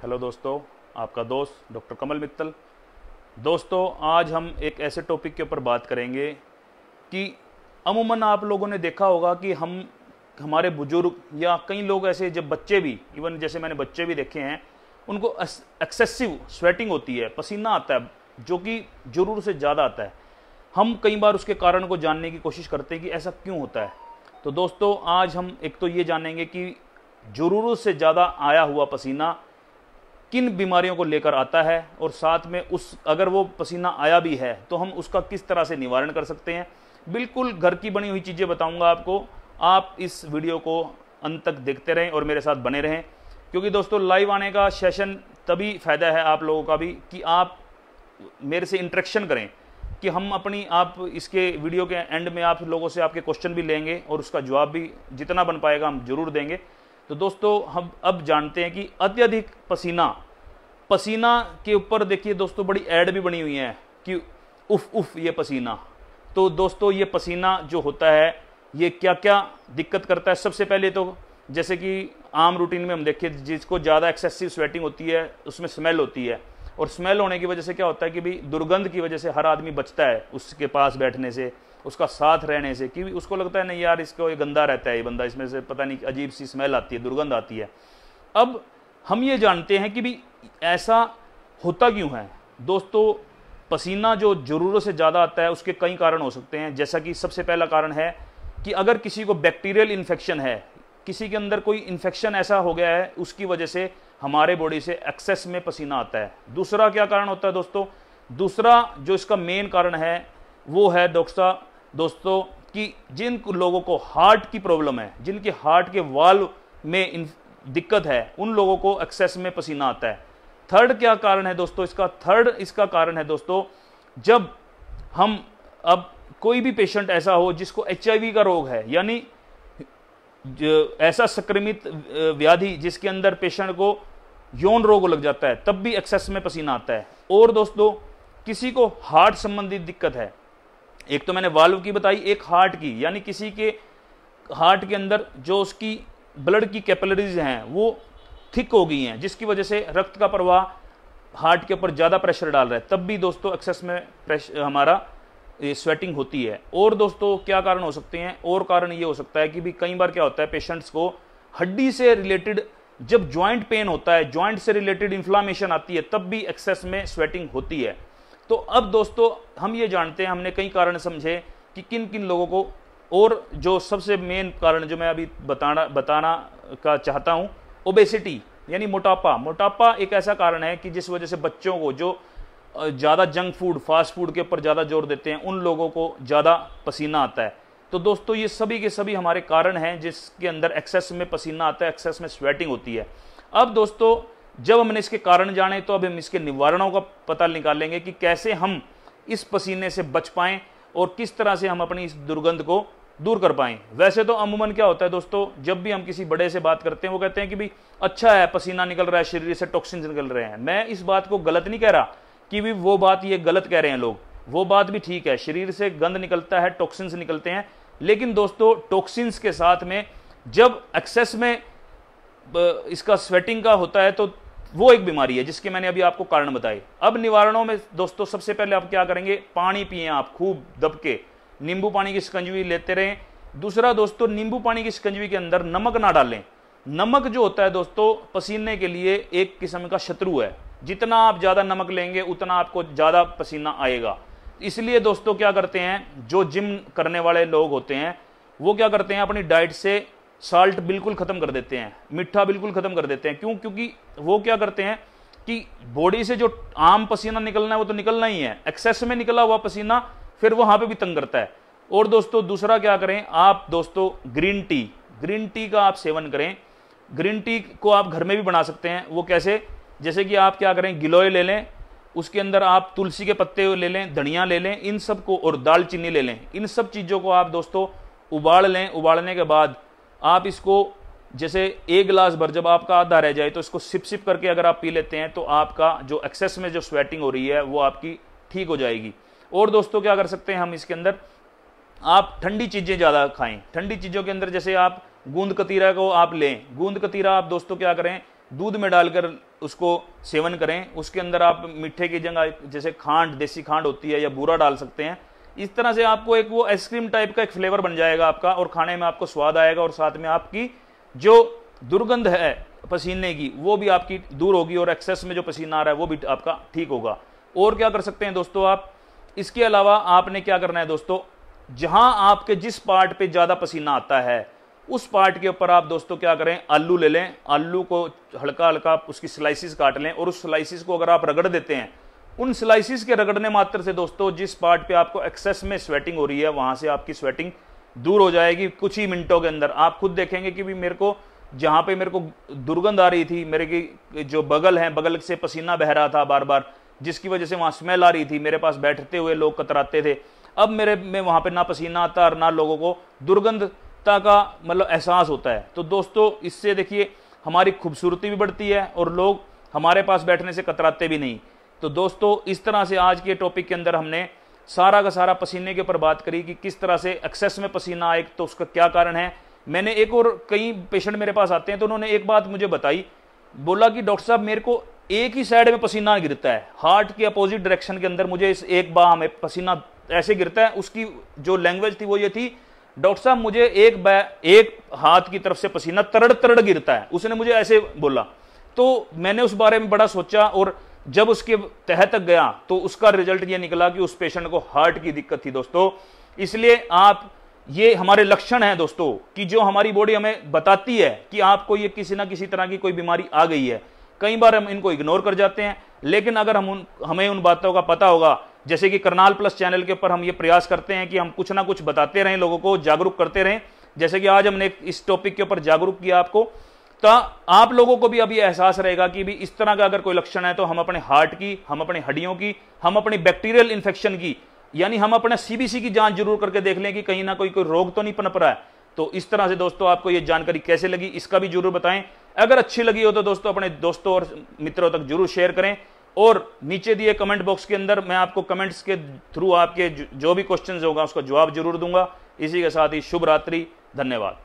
Hello दोस्तों, आपका दोस्त डॉक्टर कमल मित्तल। दोस्तों, आज हम एक ऐसे टॉपिक के ऊपर बात करेंगे कि अमूमन आप लोगों ने देखा होगा कि हमारे बुजुर्ग या कई लोग ऐसे, जब बच्चे भी, इवन जैसे मैंने बच्चे भी देखे हैं, उनको एक्सेसिव स्वेटिंग होती है, पसीना आता है जो कि ज़रूर से ज़्यादा आता है। हम कई बार उसके कारण को जानने की कोशिश करते हैं कि ऐसा क्यों होता है। तो दोस्तों, आज हम एक तो ये जानेंगे कि ज़रूरत से ज़्यादा आया हुआ पसीना किन बीमारियों को लेकर आता है, और साथ में अगर वो पसीना आया भी है तो हम उसका किस तरह से निवारण कर सकते हैं। बिल्कुल घर की बनी हुई चीज़ें बताऊंगा आपको। आप इस वीडियो को अंत तक देखते रहें और मेरे साथ बने रहें, क्योंकि दोस्तों लाइव आने का सेशन तभी फ़ायदा है आप लोगों का भी कि आप मेरे से इंटरेक्शन करें, कि हम आप इसके वीडियो के एंड में आप लोगों से आपके क्वेश्चन भी लेंगे और उसका जवाब भी जितना बन पाएगा हम जरूर देंगे। तो दोस्तों, हम अब जानते हैं कि अत्यधिक पसीना के ऊपर देखिए दोस्तों, बड़ी ऐड भी बनी हुई है कि उफ उफ ये पसीना। तो दोस्तों, ये पसीना जो होता है ये क्या क्या दिक्कत करता है। सबसे पहले तो जैसे कि आम रूटीन में हम देखें, जिसको ज़्यादा एक्सेसिव स्वेटिंग होती है उसमें स्मेल होती है, और स्मेल होने की वजह से क्या होता है कि भी दुर्गंध की वजह से हर आदमी बचता है उसके पास बैठने से, उसका साथ रहने से, कि उसको लगता है नहीं यार इसको ये गंदा रहता है, ये बंदा, इसमें से पता नहीं अजीब सी स्मेल आती है, दुर्गंध आती है। अब हम ये जानते हैं कि भी ऐसा होता क्यों है। दोस्तों, पसीना जो ज़रूरत से ज़्यादा आता है उसके कई कारण हो सकते हैं। जैसा कि सबसे पहला कारण है कि अगर किसी को बैक्टीरियल इन्फेक्शन है, किसी के अंदर कोई इन्फेक्शन ऐसा हो गया है, उसकी वजह से हमारे बॉडी से एक्सेस में पसीना आता है। दूसरा क्या कारण होता है दोस्तों, दूसरा जो इसका मेन कारण है वो है दोस्तों कि जिन लोगों को हार्ट की प्रॉब्लम है, जिनके हार्ट के वाल्व में दिक्कत है, उन लोगों को एक्सेस में पसीना आता है। थर्ड क्या कारण है दोस्तों इसका कारण है दोस्तों, जब हम अब कोई भी पेशेंट ऐसा हो जिसको HIV का रोग है, यानी ऐसा संक्रमित व्याधि जिसके अंदर पेशेंट को यौन रोग लग जाता है, तब भी एक्सेस में पसीना आता है। और दोस्तों, किसी को हार्ट संबंधित दिक्कत है, एक तो मैंने वाल्व की बताई, एक हार्ट की, यानी किसी के हार्ट के अंदर जो उसकी ब्लड की कैपिलरीज हैं वो थिक हो गई हैं, जिसकी वजह से रक्त का प्रवाह हार्ट के ऊपर ज़्यादा प्रेशर डाल रहा है, तब भी दोस्तों एक्सेस में हमारा स्वेटिंग होती है। और दोस्तों, क्या कारण हो सकते हैं, और कारण ये हो सकता है कि भी कई बार क्या होता है, पेशेंट्स को हड्डी से रिलेटेड जब जॉइंट पेन होता है, जॉइंट से रिलेटेड इन्फ्लामेशन आती है, तब भी एक्सेस में स्वेटिंग होती है। तो अब दोस्तों, हम ये जानते हैं, हमने कई कारण समझे कि किन किन लोगों को, और जो सबसे मेन कारण जो मैं अभी बताना का चाहता हूं, ओबेसिटी यानी मोटापा एक ऐसा कारण है कि जिस वजह से बच्चों को जो ज़्यादा जंक फूड, फास्ट फूड के ऊपर ज़्यादा जोर देते हैं, उन लोगों को ज़्यादा पसीना आता है। तो दोस्तों, ये सभी के सभी हमारे कारण हैं जिसके अंदर एक्सेस में पसीना आता है, एक्सेस में स्वेटिंग होती है। अब दोस्तों, जब हमने इसके कारण जाने, तो अब हम इसके निवारणों का पता निकालेंगे कि कैसे हम इस पसीने से बच पाएं और किस तरह से हम अपनी इस दुर्गंध को दूर कर पाएं। वैसे तो अमूमन क्या होता है दोस्तों, जब भी हम किसी बड़े से बात करते हैं, वो कहते हैं कि भाई अच्छा है, पसीना निकल रहा है, शरीर से टॉक्सिन्स निकल रहे हैं। मैं इस बात को गलत नहीं कह रहा कि भी वो बात ये गलत कह रहे हैं लोग, वो बात भी ठीक है, शरीर से गंद निकलता है, टॉक्सिन्स निकलते हैं। लेकिन दोस्तों, टॉक्सिन्स के साथ में जब एक्सेस में इसका स्वेटिंग का होता है, तो वो एक बीमारी है जिसके मैंने अभी आपको कारण बताए। अब निवारणों में दोस्तों, सबसे पहले आप क्या करेंगे, पानी पिएं आप खूब दब के, नींबू पानी की शिकंजवी लेते रहें। दूसरा दोस्तों, नींबू पानी की शिकंजवी के अंदर नमक ना डालें। नमक जो होता है दोस्तों, पसीने के लिए एक किस्म का शत्रु है। जितना आप ज़्यादा नमक लेंगे उतना आपको ज़्यादा पसीना आएगा। इसलिए दोस्तों, क्या करते हैं, जो जिम करने वाले लोग होते हैं वो क्या करते हैं, अपनी डाइट से साल्ट बिल्कुल ख़त्म कर देते हैं, मीठा बिल्कुल ख़त्म कर देते हैं। क्यों? क्योंकि वो क्या करते हैं कि बॉडी से जो आम पसीना निकलना है वो तो निकलना ही है, एक्सेस में निकला हुआ पसीना फिर वहाँ पे भी तंग करता है। और दोस्तों, दूसरा क्या करें आप दोस्तों, ग्रीन टी का आप सेवन करें। ग्रीन टी को आप घर में भी बना सकते हैं। वो कैसे? जैसे कि आप क्या करें, गिलोय ले लें, उसके अंदर आप तुलसी के पत्ते ले लें, धनिया ले लें, इन सब को, और दालचीनी ले लें। इन सब चीज़ों को आप दोस्तों उबाल लें। उबालने के बाद आप इसको, जैसे एक गिलास भर जब आपका आधा रह जाए तो इसको सिप सिप करके अगर आप पी लेते हैं, तो आपका जो एक्सेस में जो स्वेटिंग हो रही है वो आपकी ठीक हो जाएगी। और दोस्तों, क्या कर सकते हैं हम इसके अंदर, आप ठंडी चीज़ें ज़्यादा खाएं। ठंडी चीज़ों के अंदर जैसे आप गूंद कतीरा को आप लें। गूंद कतीरा आप दोस्तों क्या करें, दूध में डालकर उसको सेवन करें। उसके अंदर आप मीठे की जगह जैसे खांड, देसी खांड होती है, या बूरा डाल सकते हैं। इस तरह से आपको एक वो आइसक्रीम टाइप का एक फ्लेवर बन जाएगा आपका, और खाने में आपको स्वाद आएगा, और साथ में आपकी जो दुर्गंध है पसीने की वो भी आपकी दूर होगी, और एक्सेस में जो पसीना आ रहा है वो भी आपका ठीक होगा। और क्या कर सकते हैं दोस्तों आप, इसके अलावा आपने क्या करना है दोस्तों, जहां आपके जिस पार्ट पे ज्यादा पसीना आता है उस पार्ट के ऊपर आप दोस्तों क्या करें, आलू ले लें, आलू को हल्का हल्का उसकी स्लाइसिस काट लें, और उस स्लाइसिस को अगर आप रगड़ देते हैं, उन स्लाइसिस के रगड़ने मात्र से दोस्तों जिस पार्ट पे आपको एक्सेस में स्वेटिंग हो रही है वहां से आपकी स्वेटिंग दूर हो जाएगी कुछ ही मिनटों के अंदर। आप खुद देखेंगे कि भी मेरे को जहां पे मेरे को दुर्गंध आ रही थी, मेरे की जो बगल है, बगल से पसीना बह रहा था बार बार, जिसकी वजह से वहां स्मेल आ रही थी, मेरे पास बैठते हुए लोग कतराते थे, अब मेरे में वहां पे ना पसीना आता और ना लोगों को दुर्गंधता का मतलब एहसास होता है। तो दोस्तों इससे देखिए हमारी खूबसूरती भी बढ़ती है और लोग हमारे पास बैठने से कतराते भी नहीं। तो दोस्तों इस तरह से आज के टॉपिक के अंदर हमने सारा का सारा पसीने के ऊपर बात करी कि किस तरह से एक्सेस में पसीना आए तो उसका क्या कारण है। मैंने एक और कई पेशेंट मेरे पास आते हैं तो उन्होंने एक बात मुझे बताई, बोला कि डॉक्टर साहब मेरे को एक ही साइड में पसीना गिरता है, हार्ट के अपोजिट डायरेक्शन के अंदर मुझे इस एक बाह में पसीना ऐसे गिरता है। उसकी जो लैंग्वेज थी वो ये थी, डॉक्टर साहब मुझे एक हाथ की तरफ से पसीना तरड़ तरड़ गिरता है, उसने मुझे ऐसे बोला। तो मैंने उस बारे में बड़ा सोचा और जब उसके तह तक गया तो उसका रिजल्ट ये निकला कि उस पेशेंट को हार्ट की दिक्कत थी दोस्तों। इसलिए आप ये हमारे लक्षण हैं दोस्तों कि जो हमारी बॉडी हमें बताती है कि आपको ये किसी ना किसी तरह की कोई बीमारी आ गई है। कई बार हम इनको इग्नोर कर जाते हैं, लेकिन अगर हमें उन बातों का पता होगा, जैसे कि करनाल प्लस चैनल के ऊपर हम ये प्रयास करते हैं कि हम कुछ ना कुछ बताते रहें, लोगों को जागरूक करते रहें, जैसे कि आज हमने इस टॉपिक के ऊपर जागरूक किया आपको, तो आप लोगों को भी अब ये एहसास रहेगा कि भी इस तरह का अगर कोई लक्षण है तो हम अपने हार्ट की, हम अपनी हड्डियों की, हम अपनी बैक्टीरियल इन्फेक्शन की, यानी हम अपने सीबीसी की जांच जरूर करके देख लें कि कहीं ना कोई रोग तो नहीं पनप रहा है। तो इस तरह से दोस्तों आपको ये जानकारी कैसे लगी इसका भी जरूर बताएं। अगर अच्छी लगी हो तो दोस्तों अपने दोस्तों और मित्रों तक जरूर शेयर करें, और नीचे दिए कमेंट बॉक्स के अंदर मैं आपको कमेंट्स के थ्रू आपके जो भी क्वेश्चंस होगा उसका जवाब जरूर दूंगा। इसी के साथ ही शुभ रात्रि, धन्यवाद।